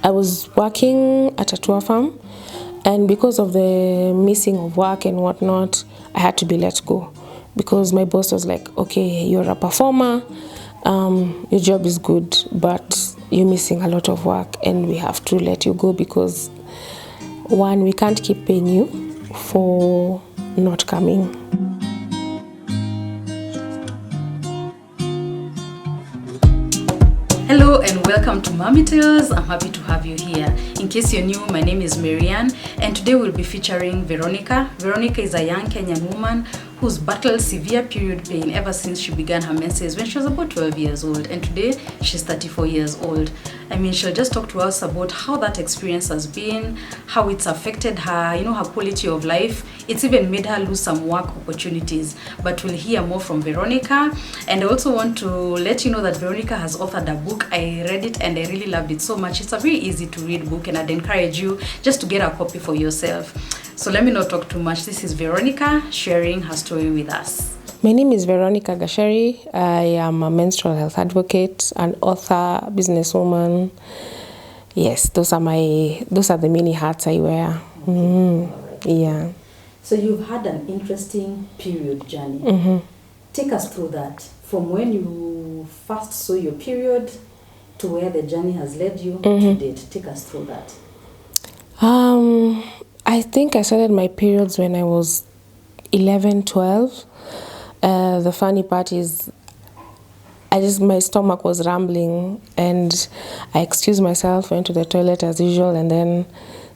I was working at a tour farm, and because of the missing of work and whatnot, I had to be let go because my boss was like, okay, you're a performer, your job is good, but you're missing a lot of work and we have to let you go because one, we can't keep paying you for not coming. Hello and welcome to Mommy Tales. I'm happy to have you here. In case you're new, my name is Marianne and today we'll be featuring Veronica. Veronica is a young Kenyan woman who's battled severe period pain ever since she began her menses when she was about 12 years old, and today she's 34 years old. She'll just talk to us about how that experience has been, how it's affected her, her quality of life. It's even made her lose some work opportunities. But we'll hear more from Veronica. And I also want to let you know that Veronica has authored a book. I read it and I really loved it so much. It's a very easy to read book and I'd encourage you just to get a copy for yourself. So let me not talk too much. This is Veronica sharing her story with us. My name is Veronica Gacheri. I am a menstrual health advocate, an author, businesswoman. Yes, those are the many hats I wear. Yeah. So you've had an interesting period journey. Take us through that. From when you first saw your period to where the journey has led you to date. Take us through that. I think I started my periods when I was 11, 12. The funny part is my stomach was rumbling and I excused myself, went to the toilet as usual, and then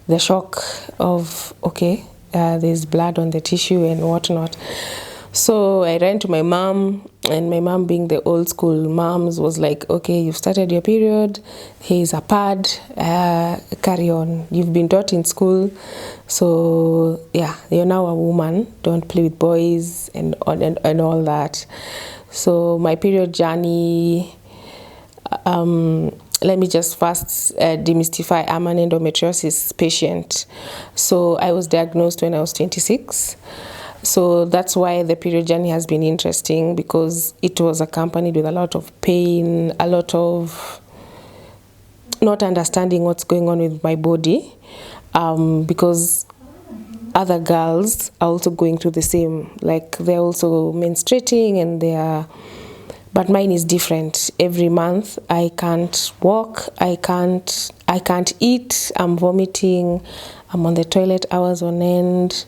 the shock of, there's blood on the tissue and whatnot. So I ran to my mom, and my mom, being the old school moms, was like, okay, you've started your period, here's a pad, carry on. You've been taught in school, so yeah, you're now a woman, don't play with boys and all that. So my period journey, let me just first demystify, I'm an endometriosis patient. So I was diagnosed when I was 26. So that's why the period journey has been interesting, because it was accompanied with a lot of pain, a lot of not understanding what's going on with my body, because other girls are also going through the same, like they're also menstruating but mine is different. Every month I can't walk, I can't eat, I'm vomiting, I'm on the toilet hours on end.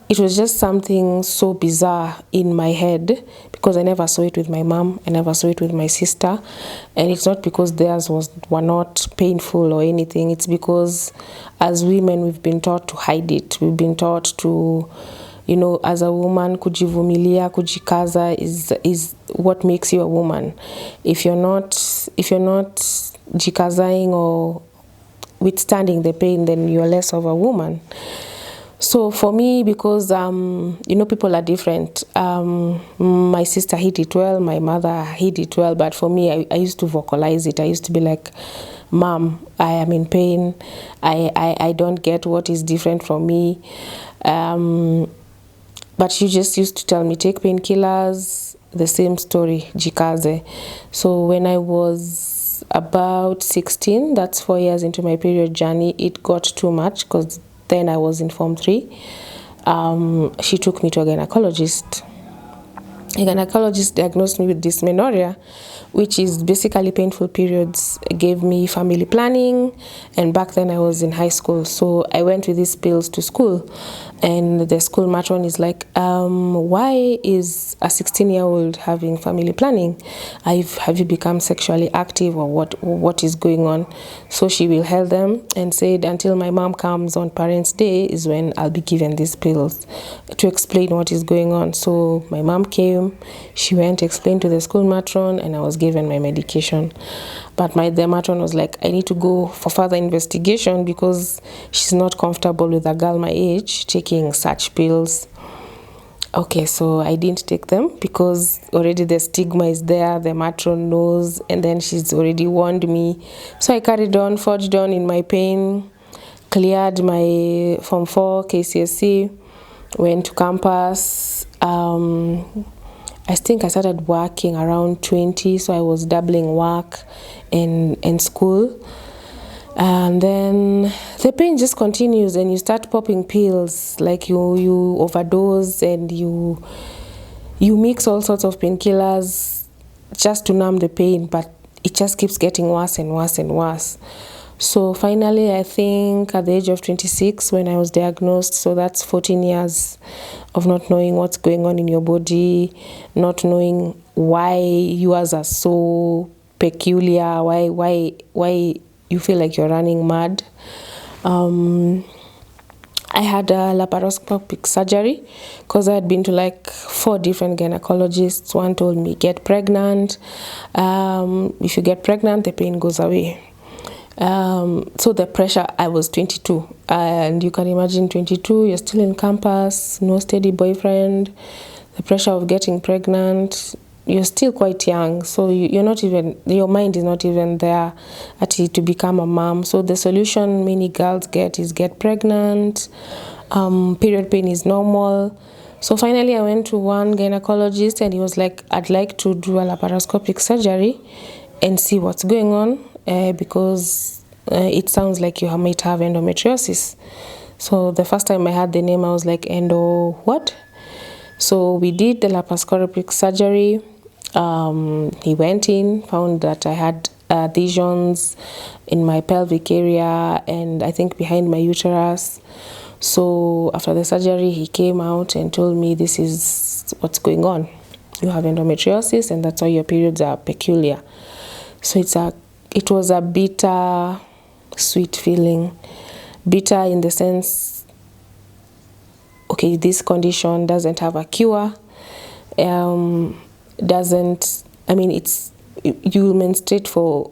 It was just something so bizarre in my head because I never saw it with my mom, I never saw it with my sister. And it's not because theirs were not painful or anything. It's because as women, we've been taught to hide it. We've been taught to, as a woman, kujivumilia, kujikaza is what makes you a woman. If you're not jikazaing or withstanding the pain, then you're less of a woman. So for me, because, people are different. My sister hid it well, my mother hid it well, but for me, I used to vocalize it. I used to be like, Mom, I am in pain. I don't get what is different from me. But she just used to tell me, take painkillers, the same story, jikaze. So when I was about 16, that's 4 years into my period journey, it got too much because then I was in Form 3. She took me to a gynecologist. A gynecologist diagnosed me with dysmenorrhea, which is basically painful periods, gave me family planning, and back then I was in high school, so I went with these pills to school, and the school matron is like, why is a 16-year-old having family planning? Have you become sexually active, or what is going on? So she will help them and said, until my mom comes on Parents' Day is when I'll be given these pills to explain what is going on. So my mom came, she went, explained to the school matron, and I was given my medication. But the matron was like, I need to go for further investigation because she's not comfortable with a girl my age taking such pills. Okay, so I didn't take them because already the stigma is there, the matron knows, and then she's already warned me. So I carried on, forged on in my pain, cleared my Form 4 KCSE, went to campus. I think I started working around 20, so I was doubling work and school. And then the pain just continues, and you start popping pills, like you overdose, and you mix all sorts of painkillers just to numb the pain, but it just keeps getting worse and worse and worse. So finally, I think at the age of 26, when I was diagnosed, so that's 14 years of not knowing what's going on in your body, not knowing why yours are so peculiar, why you feel like you're running mad. I had a laparoscopic surgery because I had been to like 4 different gynecologists. One told me, get pregnant. If you get pregnant, the pain goes away. So the pressure, I was 22. And you can imagine 22, you're still in campus, no steady boyfriend. The pressure of getting pregnant, you're still quite young, so you're not even, your mind is not even there to become a mom. So the solution many girls get is get pregnant. Period pain is normal. So finally I went to one gynecologist, and he was like, I'd like to do a laparoscopic surgery and see what's going on, because it sounds like you might have endometriosis. So the first time I heard the name, I was like, endo what? So we did the laparoscopic surgery. He went in, found that I had adhesions in my pelvic area and I think behind my uterus. So after the surgery, he came out and told me, this is what's going on. You have endometriosis, and that's why your periods are peculiar. So it was a bitter, sweet feeling. Bitter in the sense, okay, this condition doesn't have a cure. You menstruate for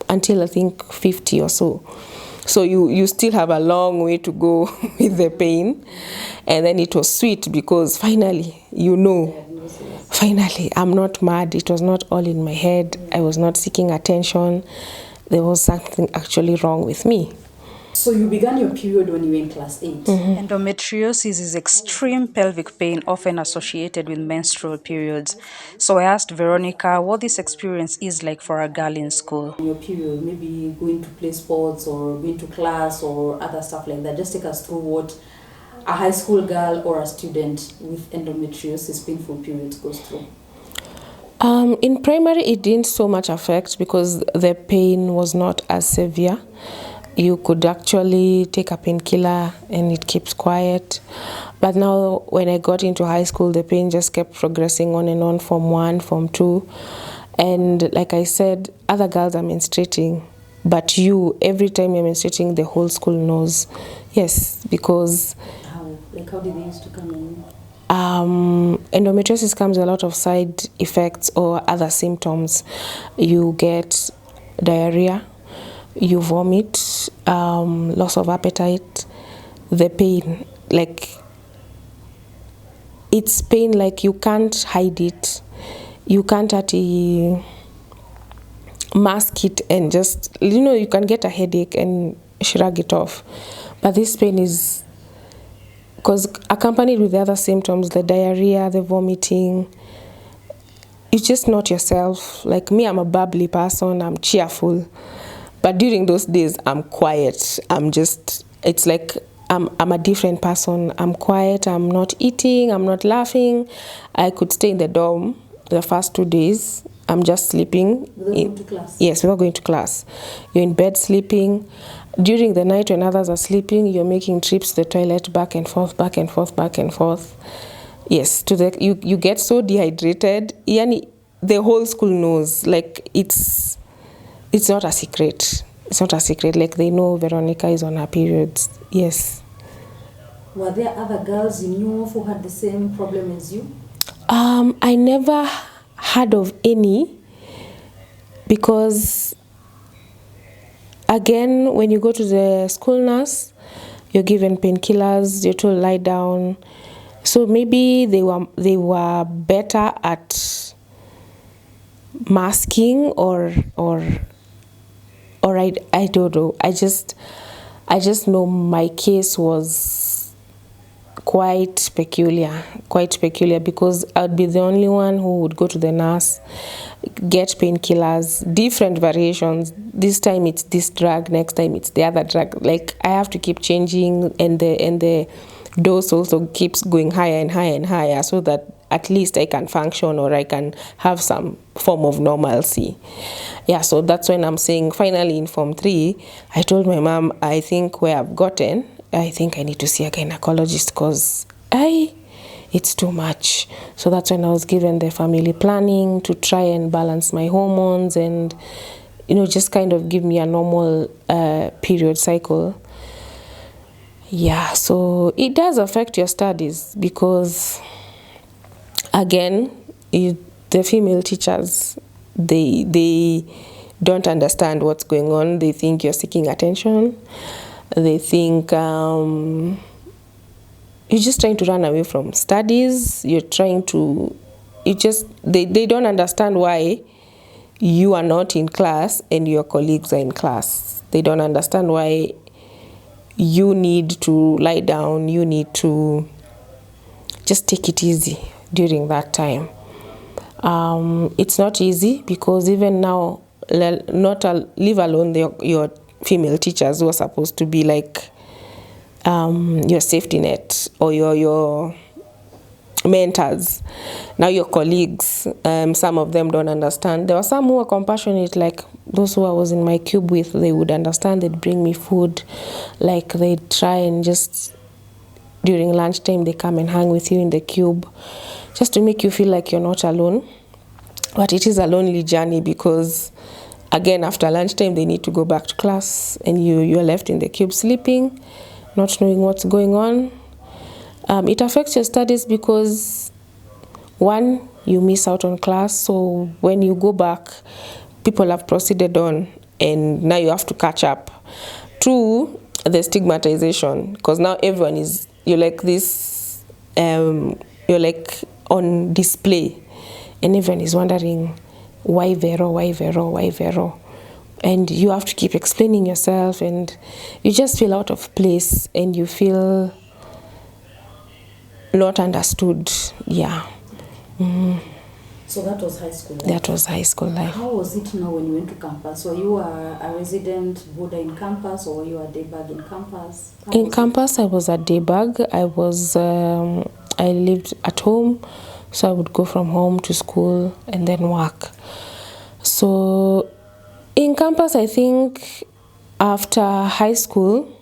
until I think 50 or so. So you still have a long way to go with the pain. And then it was sweet because finally, finally, I'm not mad. It was not all in my head. I was not seeking attention. There was something actually wrong with me. So you began your period when you were in class 8. Mm-hmm. Endometriosis is extreme pelvic pain often associated with menstrual periods. So I asked Veronica what this experience is like for a girl in school. Your period, maybe going to play sports or going to class or other stuff like that. Just take us through what a high school girl or a student with endometriosis painful periods goes through. In primary, it didn't so much affect because the pain was not as severe. You could actually take a painkiller and it keeps quiet. But now when I got into high school, the pain just kept progressing on and on, Form 1, Form 2. And like I said, other girls are menstruating. But every time you're menstruating, the whole school knows. Yes, because... How did they used to come in? Endometriosis comes with a lot of side effects or other symptoms. You get diarrhea, you vomit, loss of appetite, the pain, like it's pain like you can't hide it. You can't actually mask it and just, you can get a headache and shrug it off. But this pain is, because accompanied with the other symptoms, the diarrhea, the vomiting, you're just not yourself. Like me, I'm a bubbly person, I'm cheerful. But during those days, I'm quiet. It's like I'm a different person. I'm quiet, I'm not eating, I'm not laughing. I could stay in the dorm the first 2 days. I'm just sleeping. Without going to class? Yes, without going to class. You're in bed sleeping. During the night when others are sleeping, you're making trips to the toilet back and forth, back and forth, back and forth. Yes, you get so dehydrated. Yani, the whole school knows. Like, it's not a secret. It's not a secret. Like, they know Veronica is on her periods. Yes. Were there other girls you knew of who had the same problem as you? I never heard of any, because again, when you go to the school nurse, you're given painkillers, you're told lie down. So maybe they were better at masking or I don't know. I just know my case was quite peculiar, because I'd be the only one who would go to the nurse, get painkillers, different variations. This time it's this drug, next time it's the other drug. Like I have to keep changing, and the dose also keeps going higher and higher and higher, so that at least I can function or I can have some form of normalcy. Yeah, so that's when I'm saying finally in Form 3, I told my mom, I think where I've gotten, I think I need to see a gynecologist because it's too much. So that's when I was given the family planning to try and balance my hormones and, just kind of give me a normal period cycle. Yeah, so it does affect your studies because, again, the female teachers, they don't understand what's going on. They think you're seeking attention. They think you're just trying to run away from studies. You're trying to, they don't understand why you are not in class and your colleagues are in class. They don't understand why you need to lie down. You need to just take it easy during that time. It's not easy because even now, leave alone your female teachers who are supposed to be like your safety net or your mentors. Now your colleagues, some of them don't understand. There were some who were compassionate, like those who I was in my cube with. They would understand. They'd bring me food, like they'd try and just during lunchtime they come and hang with you in the cube, just to make you feel like you're not alone. But it is a lonely journey because, again, after lunchtime they need to go back to class and you're left in the cube sleeping, not knowing what's going on. It affects your studies because, one, you miss out on class. So when you go back, people have proceeded on and now you have to catch up. Two, the stigmatization, because now everyone is, you're like this, you're like on display and everyone is wondering, why Vero, why Vero, why Vero? And you have to keep explaining yourself and you just feel out of place and you feel not understood. Yeah. Mm-hmm. So that was high school life? That was high school life. How was it now when you went to campus? Were you a resident boarder in campus or were you a day bag in campus? In campus, I was a day bag. I lived at home, so I would go from home to school and then work. So in campus, I think after high school,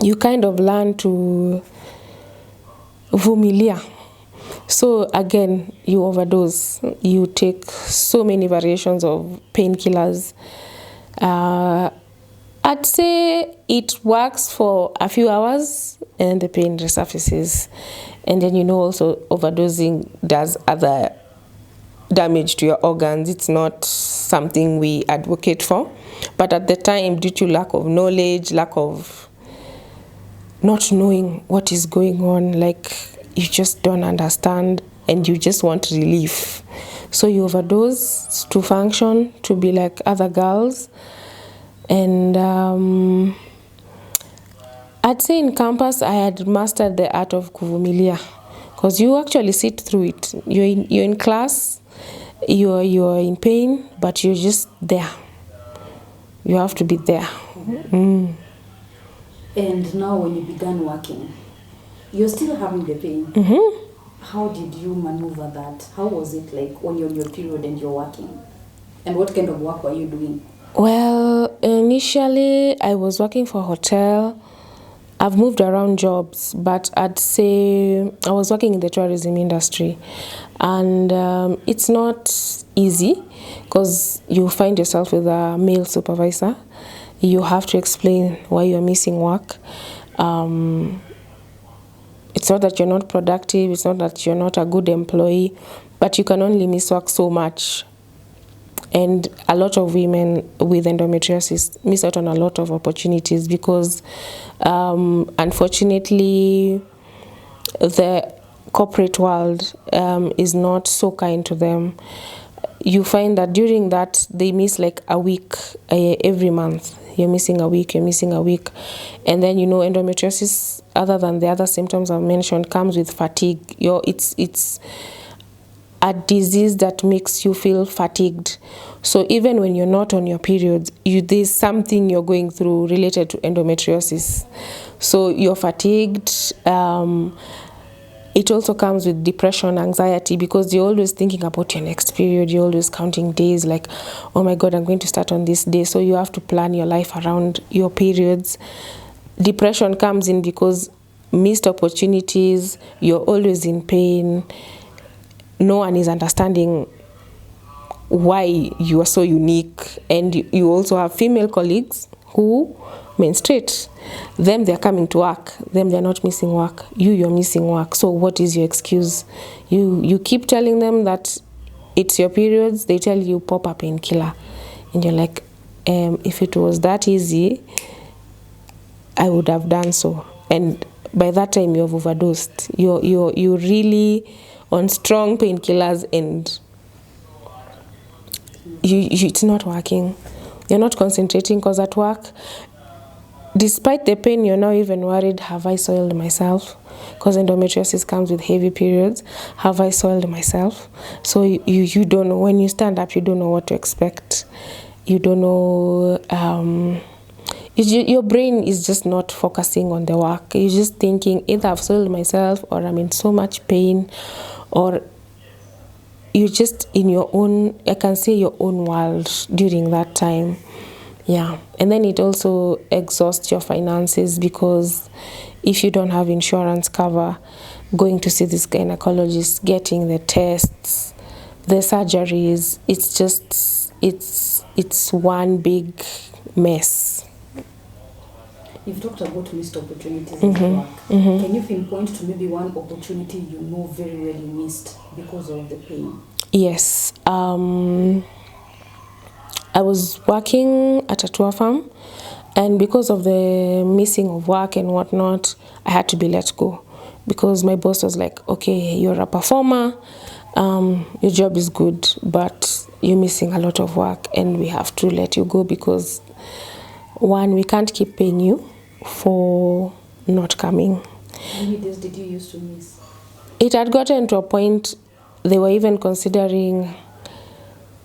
you kind of learn to vumilia. So again, you overdose. You take so many variations of painkillers. I'd say it works for a few hours and the pain resurfaces. And then also overdosing does other damage to your organs. It's not something we advocate for. But at the time, due to lack of knowledge, lack of not knowing what is going on, like you just don't understand and you just want relief. So you overdose to function, to be like other girls. And I'd say in campus I had mastered the art of kuvumilia because you actually sit through it. You're in class, you're in pain, but you're just there. You have to be there. Mm. And now when you began working, you're still having the pain. Mm-hmm. How did you maneuver that? How was it like when you're on your period and you're working? And what kind of work were you doing? Well, initially I was working for a hotel. I've moved around jobs, but I'd say I was working in the tourism industry. And it's not easy because you find yourself with a male supervisor. You have to explain why you're missing work. It's not that you're not productive, it's not that you're not a good employee, but you can only miss work so much. And a lot of women with endometriosis miss out on a lot of opportunities because, unfortunately, the corporate world is not so kind to them. You find that during that, they miss like a week every month. You're missing a week. And then, endometriosis, other than the other symptoms I've mentioned, comes with fatigue. a disease that makes you feel fatigued. So even when you're not on your periods, there's something you're going through related to endometriosis. So you're fatigued. It also comes with depression, anxiety, because you're always thinking about your next period. You're always counting days like, oh my God, I'm going to start on this day. So you have to plan your life around your periods. Depression comes in because missed opportunities, you're always in pain. No one is understanding why you are so unique. And you also have female colleagues who menstruate. Them, they're coming to work. Them, they're not missing work. You're missing work. So what is your excuse? You keep telling them that it's your periods. They tell you pop a painkiller. And you're like, if it was that easy, I would have done so. And by that time, you have overdosed. You're really on strong painkillers, and it's not working. You're not concentrating, because at work, despite the pain, you're now even worried, have I soiled myself? Because endometriosis comes with heavy periods. Have I soiled myself? So you don't know. When you stand up, you don't know what to expect. You don't know. Your brain is just not focusing on the work. You're just thinking, either I've soiled myself, or I'm in so much pain, or you're just in your own, I can say, your own world during that time. Yeah. And then it also exhausts your finances, because if you don't have insurance cover, going to see this gynecologist, getting the tests, the surgeries, it's one big mess. You've talked about missed opportunities in work. Can you pinpoint to maybe one opportunity you know very well you missed because of the pain? Yes. I was working at a tour farm, and because of the missing of work and whatnot, I had to be let go, because my boss was like, okay, you're a performer, your job is good, but you're missing a lot of work, and we have to let you go, because one, we can't keep paying you for not coming. How many days did you used to miss? It had gotten to a point they were even considering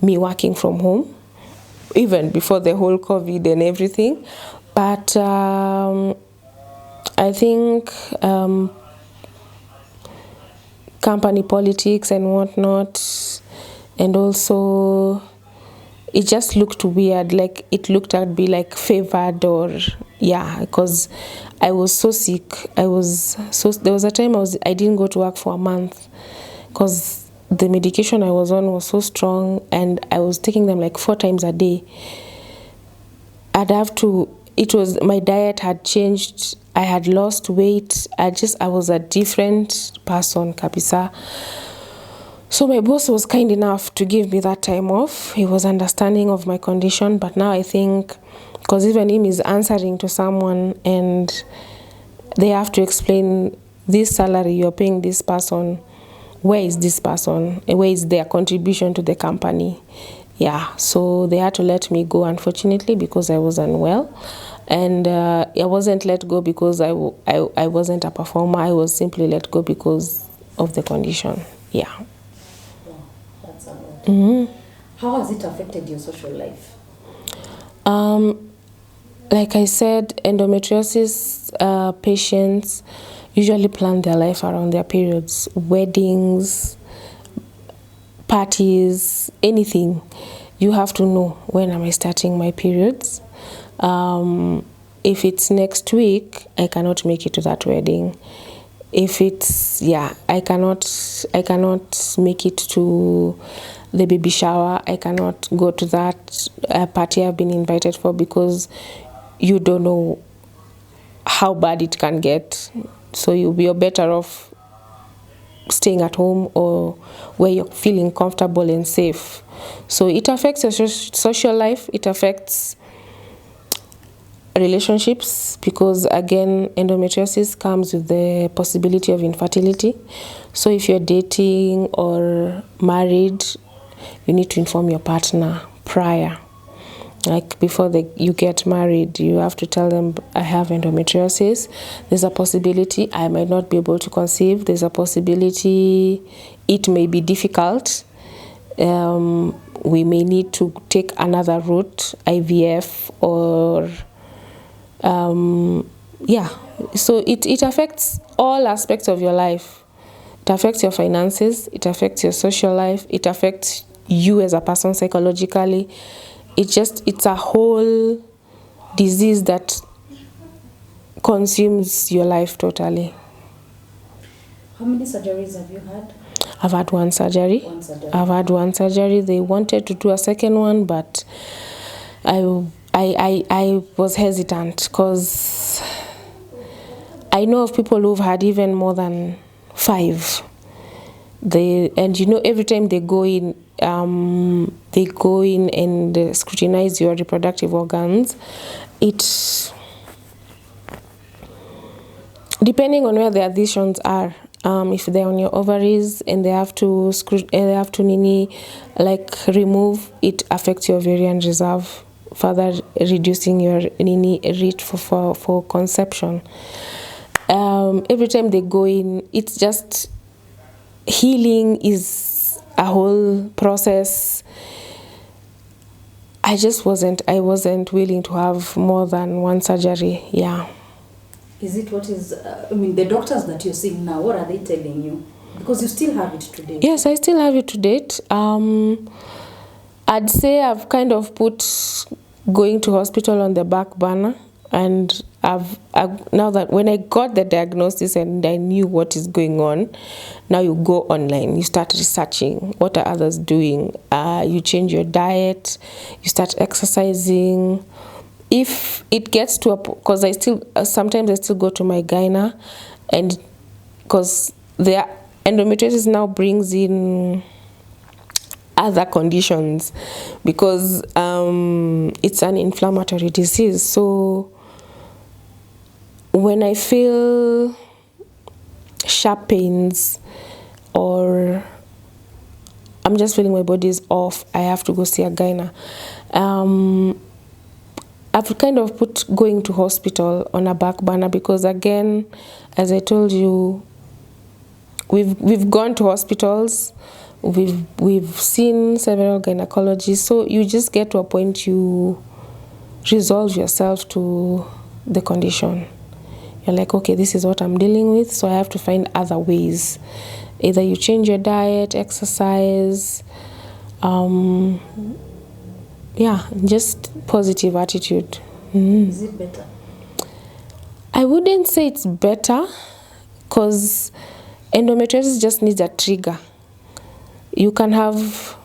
me working from home, even before the whole COVID and everything. But I think company politics and whatnot, and also it just looked weird, like it looked at be like favored, or because I was so sick. There was a time I didn't go to work for a month, because the medication I was on was so strong, and I was taking them like 4 times a day. My diet had changed. I had lost weight. I was a different person, kabisa. So my boss was kind enough to give me that time off. He was understanding of my condition, but now I think, because even him is answering to someone, and they have to explain, this salary you're paying this person, where is this person? Where is their contribution to the company? Yeah, so they had to let me go, unfortunately, because I was unwell. And I wasn't let go because I wasn't a performer. I was simply let go because of the condition. Yeah. That's a lot. How has it affected your social life? Like I said, endometriosis patients usually plan their life around their periods, weddings, parties, anything. You have to know, when am I starting my periods? If it's next week, I cannot make it to that wedding. If it's, I cannot make it to the baby shower. I cannot go to that party I've been invited for, because you don't know how bad it can get. So you're better off staying at home, or where you're feeling comfortable and safe. So it affects your social life. It affects relationships, because again, endometriosis comes with the possibility of infertility. So if you're dating or married, you need to inform your partner prior. Like before you get married, you have to tell them, I have endometriosis. There's a possibility I might not be able to conceive. There's a possibility it may be difficult. We may need to take another route, IVF or So it affects all aspects of your life. It affects your finances, it affects your social life, it affects you as a person psychologically. It's a whole disease that consumes your life totally. How many surgeries have you had? I've had one surgery. I've had one surgery. They wanted to do a second one, but I was hesitant because I know of people who've had even more than 5. Every time they go in and scrutinize your reproductive organs. It, depending on where the adhesions are, if they're on your ovaries and they have to remove, it affects your ovarian reserve, further reducing your rate for conception. Every time they go in, it's just healing is a whole process. I wasn't willing to have more than one surgery. Yeah. Is it the doctors that you're seeing now, what are they telling you? Because you still have it today. Yes, I still have it to date. I'd say I've kind of put going to hospital on the back burner, and I've now that when I got the diagnosis and I knew what is going on, now you go online, you start researching what are others doing, you change your diet, you start exercising. If it gets to because sometimes I still go to my gyna, and because the endometriosis now brings in other conditions, because it's an inflammatory disease. So when I feel sharp pains or I'm just feeling my body is off, I have to go see a gyna. I've kind of put going to hospital on a back burner because, again, as I told you, we've gone to hospitals, we've seen several gynecologists, so you just get to a point you resolve yourself to the condition. You're like, okay, this is what I'm dealing with, so I have to find other ways. Either you change your diet, exercise, just positive attitude. Is it better? I wouldn't say it's better, because endometriosis just needs a trigger. You can have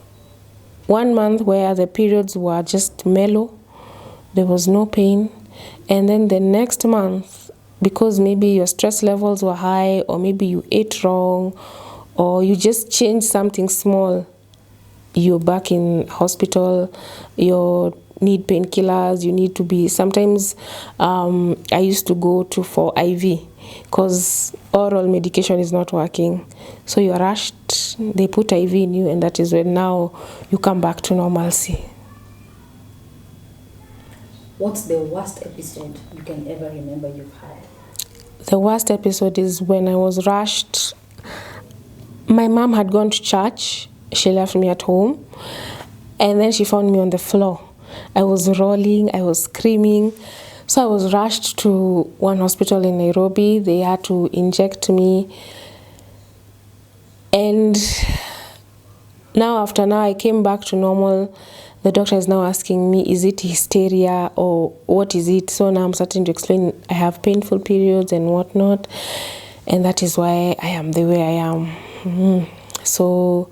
1 month where the periods were just mellow, there was no pain, and then the next month, because maybe your stress levels were high, or maybe you ate wrong, or you just changed something small, you're back in hospital, you need painkillers, you need to be, sometimes I used to go for IV because oral medication is not working. So you're rushed, they put IV in you, and that is when now you come back to normalcy. What's the worst episode you can ever remember you've had? The worst episode is when I was rushed. My mom had gone to church. She left me at home, and then she found me on the floor. I was rolling, I was screaming. So I was rushed to one hospital in Nairobi. They had to inject me. And now I came back to normal. The doctor is now asking me, is it hysteria or what is it? So now I'm starting to explain I have painful periods and whatnot. And that is why I am the way I am. So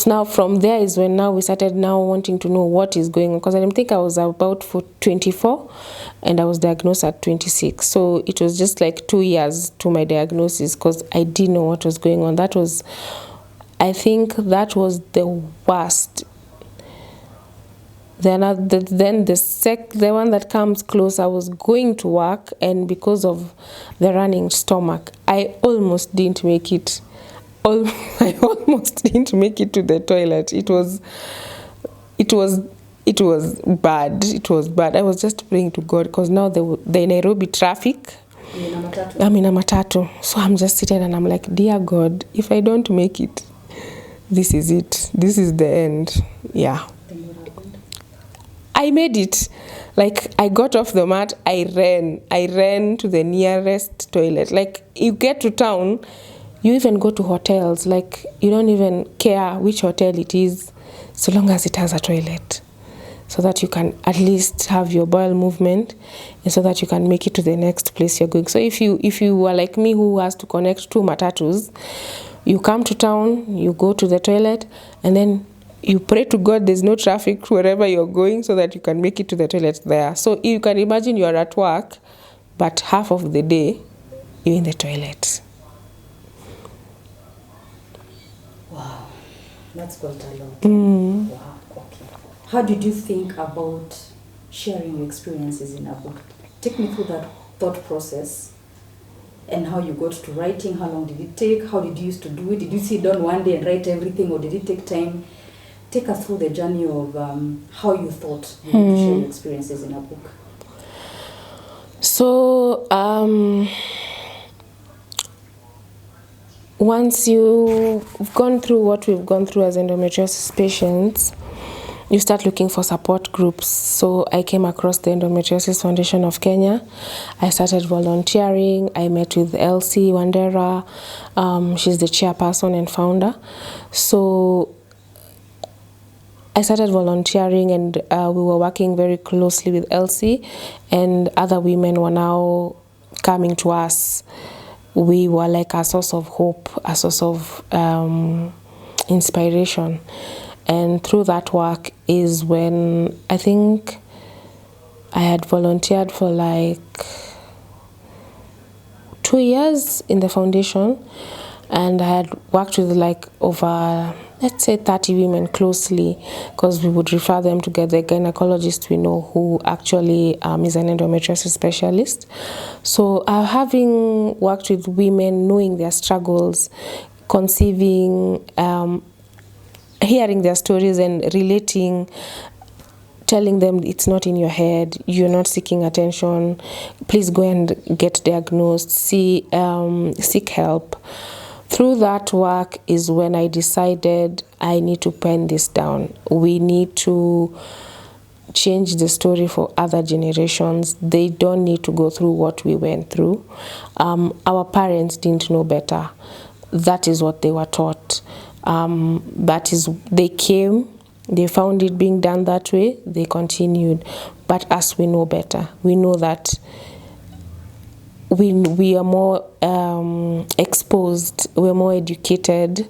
now from there is when now we started now wanting to know what is going on, because I didn't think I was about 24 and I was diagnosed at 26. So it was just like 2 years to my diagnosis, because I didn't know what was going on. I think that was the worst. Then the one that comes close, I was going to work, and because of the running stomach, I almost didn't make it. I almost didn't make it to the toilet. It It was bad. It was bad. I was just praying to God because now the Nairobi traffic. I'm in a matatu. So I'm just sitting and I'm like, dear God, if I don't make it, this is it. This is the end. Yeah. Then what happened? I made it. Like, I got off the mat, I ran to the nearest toilet. Like, you get to town, you even go to hotels. Like, you don't even care which hotel it is, so long as it has a toilet, so that you can at least have your bowel movement, and so that you can make it to the next place you're going. So if you are like me, who has to connect 2 matatus, you come to town, you go to the toilet, and then you pray to God there's no traffic wherever you're going, so that you can make it to the toilet there. So you can imagine you're at work, but half of the day you're in the toilet. Wow, that's quite a lot. Wow, okay. How did you think about sharing your experiences in a book? Take me through that thought process and how you got to writing. How long did it take? How did you used to do it? Did you sit down one day and write everything, or did it take time? Take us through the journey of how you thought you would share your experiences in a book. So, once you've gone through what we've gone through as endometriosis patients, you start looking for support groups. So I came across the Endometriosis Foundation of Kenya. I started volunteering. I met with Elsie Wandera. She's the chairperson and founder. So I started volunteering, and we were working very closely with Elsie, and other women were now coming to us. We were like a source of hope, a source of inspiration. And through that work is when I think I had volunteered for like 2 years in the foundation, and I had worked with like over, let's say, 30 women closely, because we would refer them to get the gynecologist we know who actually is an endometriosis specialist. So having worked with women, knowing their struggles, conceiving, hearing their stories and relating, telling them it's not in your head, you're not seeking attention, please go and get diagnosed, seek help. Through that work is when I decided I need to pen this down. We need to change the story for other generations. They don't need to go through what we went through. Our parents didn't know better. That is what they were taught. They came, they found it being done that way, they continued. But us, we know better. We know that we are more exposed, we're more educated,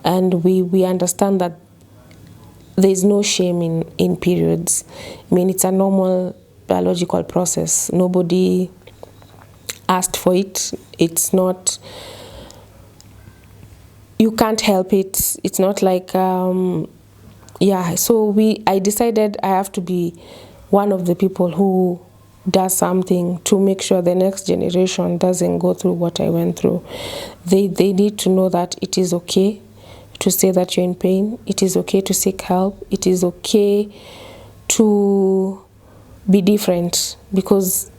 and we understand that there's no shame in periods. I mean, it's a normal biological process. Nobody asked for it. It's not, you can't help it. It's not like, so I decided I have to be one of the people who does something to make sure the next generation doesn't go through what I went through. They need to know that it is okay to say that you're in pain. It is okay to seek help. It is okay to be different, because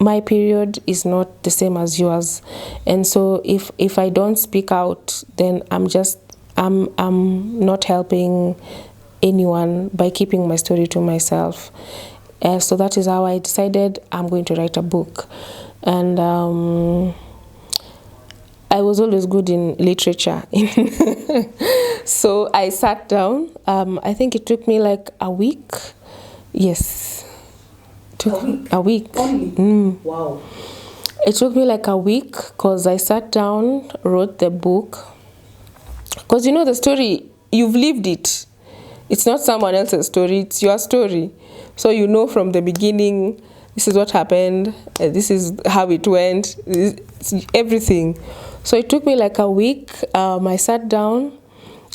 my period is not the same as yours. And so if I don't speak out, then I'm not helping anyone by keeping my story to myself. So that is how I decided I'm going to write a book. And I was always good in literature. So I sat down. I think it took me like a week. Yes. A week. Only? Wow. It took me like a week because I sat down, wrote the book. Because you know the story, you've lived it. It's not someone else's story, it's your story. So you know from the beginning, this is what happened, this is how it went, it's everything. So it took me like a week. I sat down,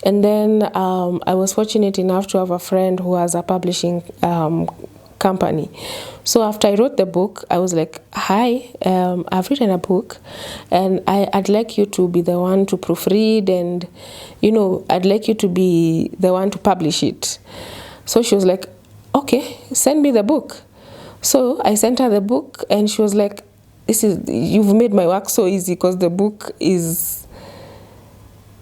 and then I was fortunate enough to have a friend who has a publishing company. So after I wrote the book, I was like, hi, I've written a book, and I'd like you to be the one to proofread, and I'd like you to be the one to publish it. So she was like, okay, send me the book. So I sent her the book, and she was like, you've made my work so easy, because the book is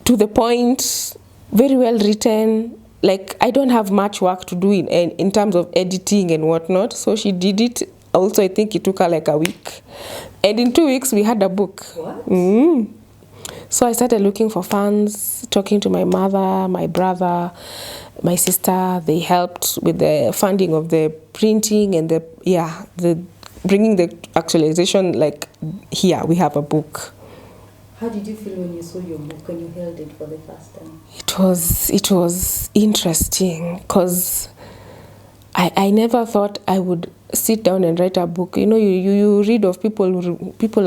to the point, very well written. Like, I don't have much work to do in terms of editing and whatnot. So she did it. Also, I think it took her like a week. And in 2 weeks, we had a book. What? So I started looking for funds, talking to my mother, my brother, my sister. They helped with the funding of the printing and the bringing the actualization. Like, here we have a book. How did you feel when you saw your book, when you held it for the first time? It was interesting, because I never thought I would sit down and write a book. You know, you read of people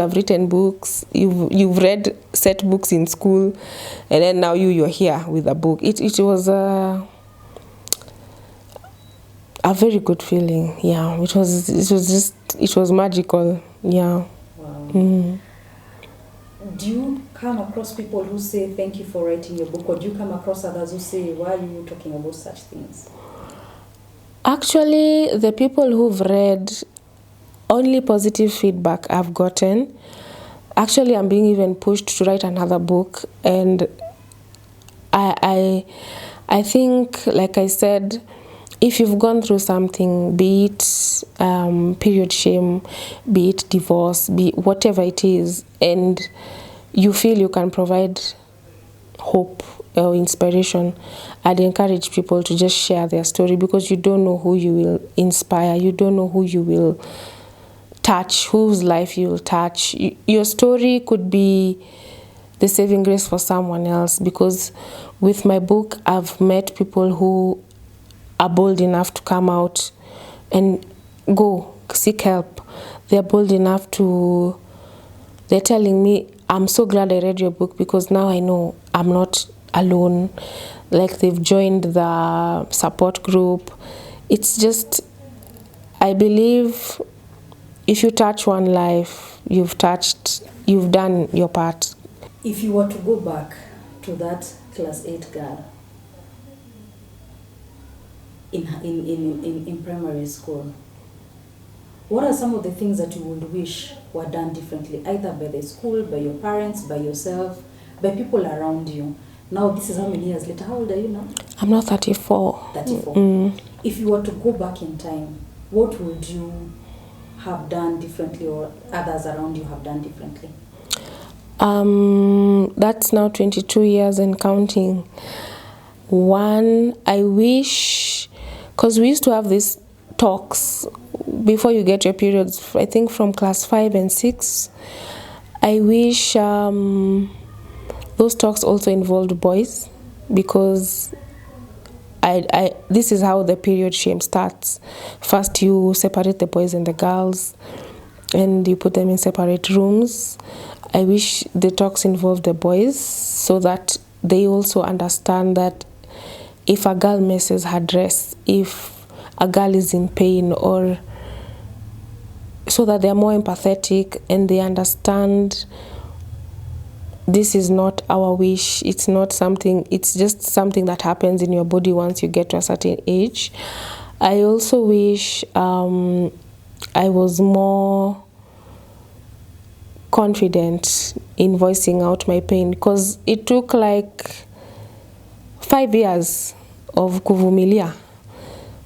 have written books. You've read set books in school, and then now you're here with a book. It was a very good feeling. Yeah, it was magical. Yeah. Wow. Do you come across people who say thank you for writing your book, or do you come across others who say, why are you talking about such things? Actually, the people who've read, only positive feedback I've gotten. Actually, I'm being even pushed to write another book, and I think, like I said, if you've gone through something, be it period shame, be it divorce, be whatever it is, and you feel you can provide hope or inspiration, I'd encourage people to just share their story, because you don't know who you will inspire, you don't know who you will touch, whose life you will touch. Your story could be the saving grace for someone else, because with my book, I've met people who are bold enough to come out and go seek help. They're bold enough to, they're telling me, I'm so glad I read your book, because now I know I'm not alone. Like, they've joined the support group. It's just, I believe if you touch one life, you've done your part. If you were to go back to that class 8 girl in primary school, what are some of the things that you would wish were done differently, either by the school, by your parents, by yourself, by people around you? Now, this is how many years later. How old are you now? I'm now 34. 34. If you were to go back in time, what would you have done differently, or others around you have done differently? That's now 22 years and counting. One, I wish, because we used to have these talks before you get your periods, I think from class 5 and 6. I wish those talks also involved boys, because this is how the period shame starts. First, you separate the boys and the girls, and you put them in separate rooms. I wish the talks involved the boys, so that they also understand that if a girl messes her dress, if a girl is in pain, or so that they're more empathetic and they understand this is not our wish. It's not something, it's just something that happens in your body once you get to a certain age. I also wish I was more confident in voicing out my pain, because it took like 5 years of kuvumilia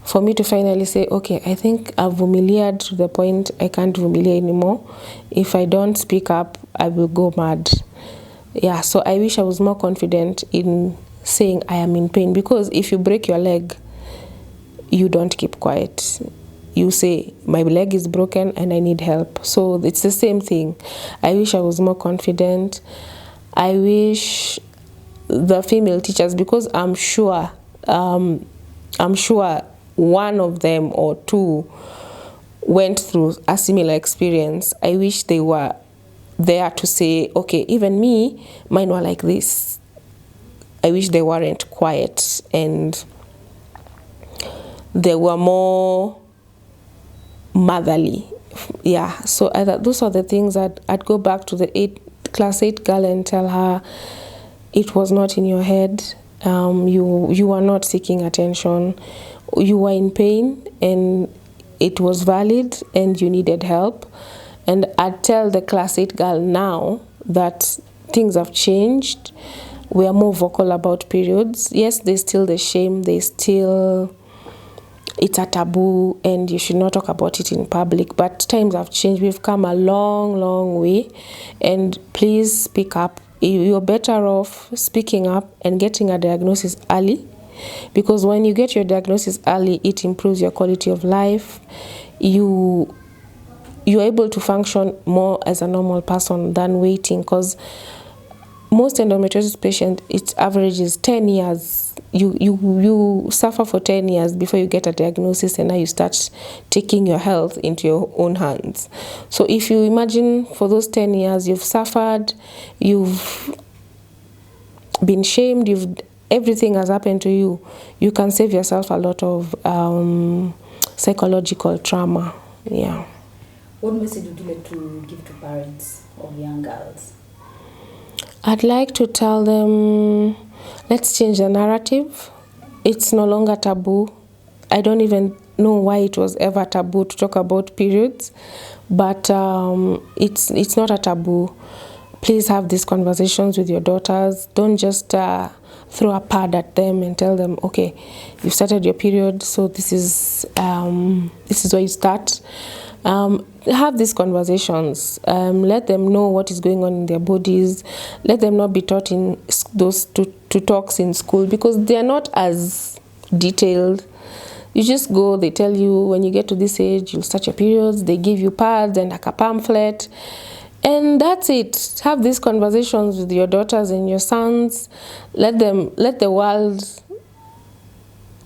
for me to finally say, okay, I think I've vumiliated to the point I can't vumilia anymore. If I don't speak up, I will go mad. Yeah, so I wish I was more confident in saying I am in pain, because if you break your leg, you don't keep quiet. You say, my leg is broken and I need help. So it's the same thing. I wish I was more confident. I wish the female teachers, because I'm sure one of them or two went through a similar experience. I wish they were there to say, okay, even me, mine were like this. I wish they weren't quiet and they were more motherly. Yeah, so those are the things I'd go back to the class 8 girl and tell her, it was not in your head. You are not seeking attention. you were in pain and it was valid and you needed help. And I'd tell the class 8 girl now that things have changed. We are more vocal about periods. Yes, there's still the shame, it's a taboo and you should not talk about it in public, but times have changed. We've come a long way, and please speak up. You're better off speaking up and getting a diagnosis early, because when you get your diagnosis early, it improves your quality of life. You're able to function more as a normal person than waiting, because most endometriosis patients, its average is 10 years. You suffer for 10 years before you get a diagnosis, and now you start taking your health into your own hands. So if you imagine for those 10 years you've suffered, you've been shamed, everything has happened to you, you can save yourself a lot of psychological trauma. Yeah. What message would you like to give to parents of young girls? I'd like to tell them, let's change the narrative. It's no longer taboo. I don't even know why it was ever taboo to talk about periods, but it's not a taboo. Please have these conversations with your daughters. Don't just throw a pad at them and tell them, okay, you've started your period, so this is where you start. Have these conversations. Let them know what is going on in their bodies. Let them not be taught in those two talks in school, because they are not as detailed. You just go, they tell you when you get to this age, you'll start your periods. They give you pads and like a pamphlet. And that's it. Have these conversations with your daughters and your sons. Let the world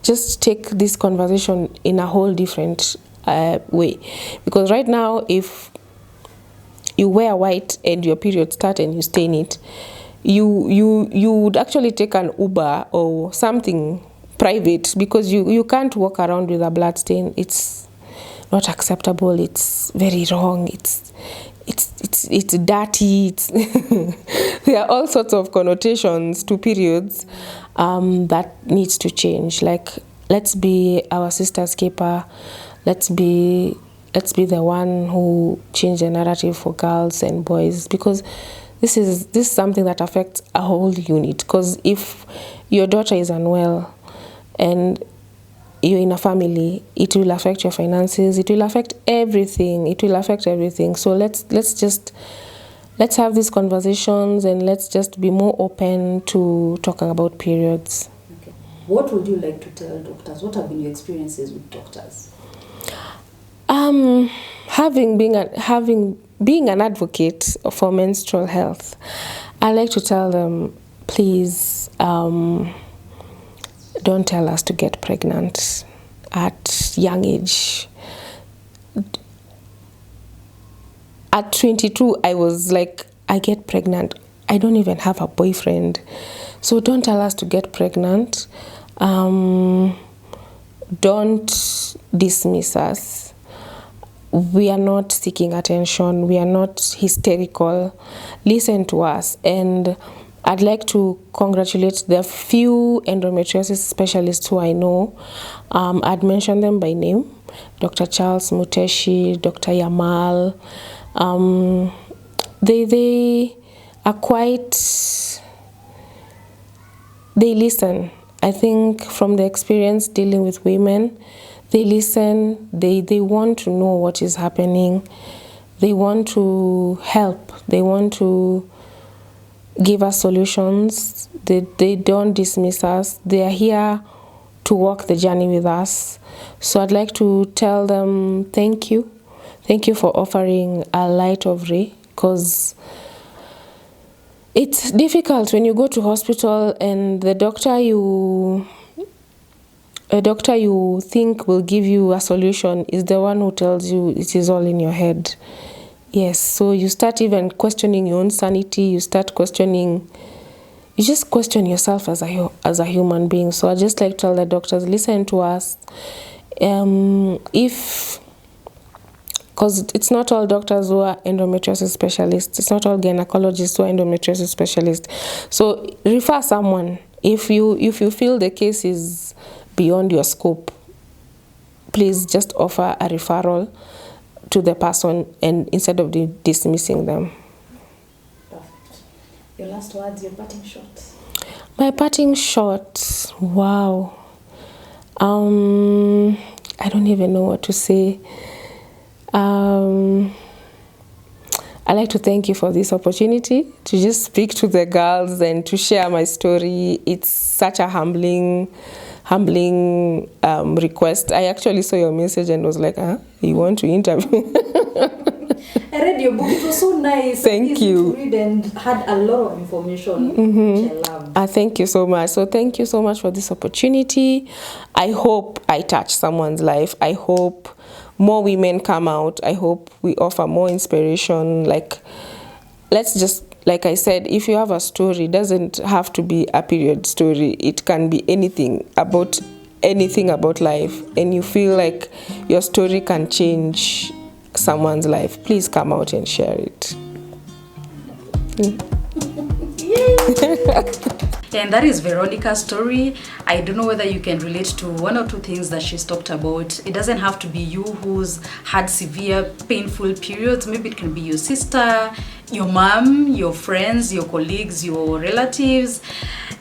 just take this conversation in a whole different way. Because right now, if you wear white and your period start and you stay in it, you would actually take an Uber or something private, because you can't walk around with a blood stain. It's not acceptable. It's very wrong. It's dirty. There are all sorts of connotations to periods that needs to change. Like, let's be our sister's keeper. Let's be the one who change the narrative for girls and boys, because this is something that affects a whole unit. Because if your daughter is unwell and you're in a family, it will affect your finances, it will affect everything. So let's have these conversations, and let's just be more open to talking about periods. Okay. What would you like to tell doctors? What have been your experiences with doctors? Being an advocate for menstrual health, I like to tell them, please, don't tell us to get pregnant at young age. At 22, I was like, I get pregnant. I don't even have a boyfriend. So don't tell us to get pregnant. Don't dismiss us. We are not seeking attention. We are not hysterical. Listen to us. And I'd like to congratulate the few endometriosis specialists who I know. I'd mention them by name: Dr. Charles Muteshi, Dr. Yamal. They are quite. They listen. I think from the experience dealing with women, they listen. They want to know what is happening. They want to help. They want to give us solutions. They don't dismiss us. They are here to walk the journey with us. So I'd like to tell them thank you. Thank you for offering a light of ray, because it's difficult when you go to hospital and the doctor you think will give you a solution is the one who tells you it is all in your head. Yes, so you start even questioning your own sanity. You just question yourself as a human being. So I just like to tell the doctors, listen to us. Because it's not all doctors who are endometriosis specialists. It's not all gynecologists who are endometriosis specialists. So refer someone. If you feel the case is beyond your scope, please just offer a referral to the person, and instead of dismissing them. Perfect. Your last words, your parting shot. My parting shot, wow. I don't even know what to say. I'd like to thank you for this opportunity to just speak to the girls and to share my story. It's such a humbling request. I actually saw your message and was like, you want to interview? I read your book. It was so nice. Thank you. To read and had a lot of information, which I loved. Thank you so much. So thank you so much for this opportunity. I hope I touch someone's life. I hope more women come out. I hope we offer more inspiration. Like I said, if you have a story, it doesn't have to be a period story. It can be anything about life, and you feel like your story can change someone's life. Please come out and share it. And that is Veronica's story. I don't know whether you can relate to one or two things that she's talked about. It doesn't have to be you who's had severe, painful periods. Maybe it can be your sister, your mom, your friends, your colleagues, your relatives.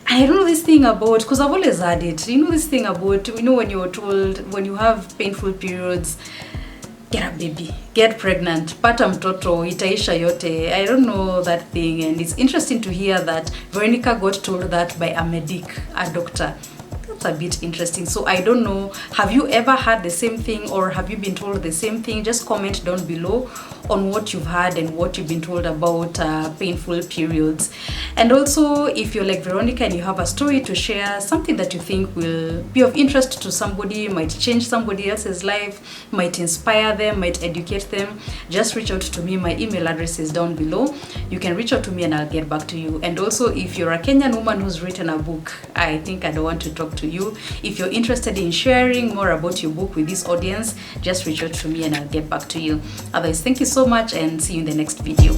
I don't know this thing about, because I've always had it. You know this thing about, when you're told, when you have painful periods, get a baby, get pregnant, pata mtoto, itaisha yote. I don't know that thing, and it's interesting to hear that Veronica got told that by a medic, a doctor. That's a bit interesting. So I don't know, have you ever had the same thing, or have you been told the same thing? Just comment down below on what you've had and what you've been told about painful periods. And also, if you're like Veronica and you have a story to share, something that you think will be of interest to somebody, might change somebody else's life, might inspire them, might educate them, just reach out to me. My email address is down below. You can reach out to me and I'll get back to you. And also, if you're a Kenyan woman who's written a book, I think I don't want to talk to you. If you're interested in sharing more about your book with this audience, just reach out to me and I'll get back to you. Otherwise, thank you so much and see you in the next video.